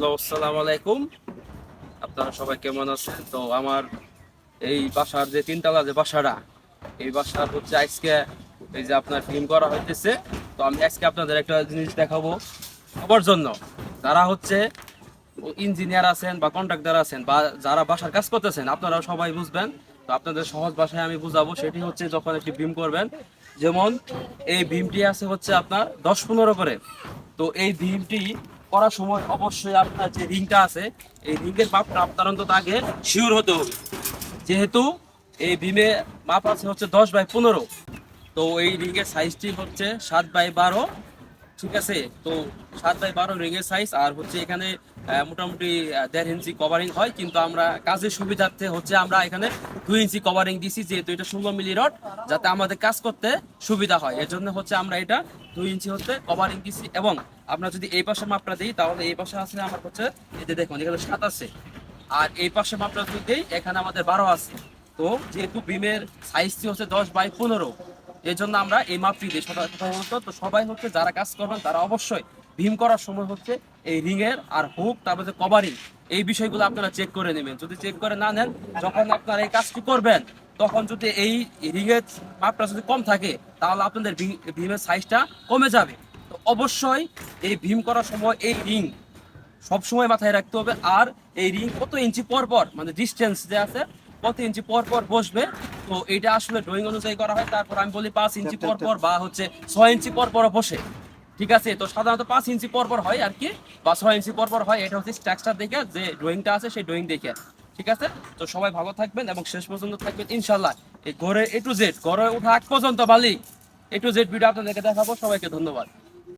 Hello, আসসালামু আলাইকুম। আপনারা সবাই কেমন আছেন? তো আমার এই বাসার যে তিনতলা যে বাসাটা, এই বাসার হচ্ছে আজকে এই যে আপনার ফিল্ম করা হইতেছে। তো আমি আজকে আপনাদের একটা জিনিস দেখাবো সবার জন্য, যারা হচ্ছে ইঞ্জিনিয়ার আছেন বা কন্ট্রাক্টর আছেন বা যারা বাসার কাজ করতেছেন, আপনারা সবাই বুঝবেন। তো আপনাদের সহজ ভাষায় আমি বুঝাবো। সেটি হচ্ছে যখন একটি বিম করবেন, যেমন এই ভীমটি আছে হচ্ছে আপনার 10-15 করে। তো এই ভীমটি করার সময় অবশ্যই আপনার যে রিংটা আছে, এই রিংয়ের মাপটা আপনার অন্তত আগে শিওর হতে হবে। যেহেতু এই ভীমে মাপ আছে হচ্ছে 10/15। তো এই রিংয়ের সাইজটি হচ্ছে 7/12। ঠিক আছে। তো 7/12 রিংয়ের সাইজ। আর হচ্ছে এখানে মোটামুটি 1.5 ইঞ্চি কভারিং হয়, কিন্তু আমরা কাজের সুবিধার্থে হচ্ছে আমরা এখানে 2 ইঞ্চি কভারিং দিছি, যেহেতু এটা 16 মিলি রড, যাতে আমাদের কাজ করতে সুবিধা হয়। এর জন্য হচ্ছে আমরা এটা 2 ইঞ্চি হচ্ছে কভারিং দিছি। এবং আমরা যদি এই পাশে মাপটা দিই, তাহলে এই পাশে আছে আমার হচ্ছে, এই যে দেখুন এখানে 7 আছে। আর এই পাশে মাপটা যদি দিই, এখানে আমাদের 12 আছে। তো যেহেতু বিমের সাইজটি হচ্ছে 10/15, এই জন্য আমরা এই মাপটি দিই সাধারণত। তো সবাই হচ্ছে যারা কাজ করবেন তারা অবশ্যই ভীম করার সময় হচ্ছে এই রিং এর আর হুক, তারপরে যে কভারিং, এই বিষয়গুলো আপনারা চেক করে নেবেন। যদি চেক করে না নেন, যখন আপনারা এই কাজটি করবেন, তখন যদি এই রিং এর মাপটা যদি কম থাকে, তাহলে আপনাদের ভীমের সাইজটা কমে যাবে। তো অবশ্যই এই ভীম করার সময় এই রিং সব সময় মাথায় রাখতে হবে। আর এই রিং কত ইঞ্চি পর পর, মানে ডিস্টেন্স যে আছে, কত ইঞ্চি পর পর বসবে, তো এটা আসলে ড্রয়িং অনুযায়ী করা হয়। তারপর আমি বলি 5 ইঞ্চি পর পর বা হচ্ছে 6 ইঞ্চি পর পর বসে। ঠিক আছে। তো সাধারণত 5 ইঞ্চি পর পর হয় আর কি, বা 6 ইঞ্চি পর পর হয়। এটা হচ্ছে স্ট্রাকচার দেখে, যে ড্রয়িংটা আছে সেই ড্রয়িং দেখে। ঠিক আছে। তো সবাই ভালো থাকবেন এবং শেষ পর্যন্ত থাকবেন ইনশাল্লাহ। এই ঘরে A to Z, ঘরে ওঠা আগ পর্যন্ত বালি A to Z ভিডিও আপনাদেরকে দেখাবো। সবাইকে ধন্যবাদ।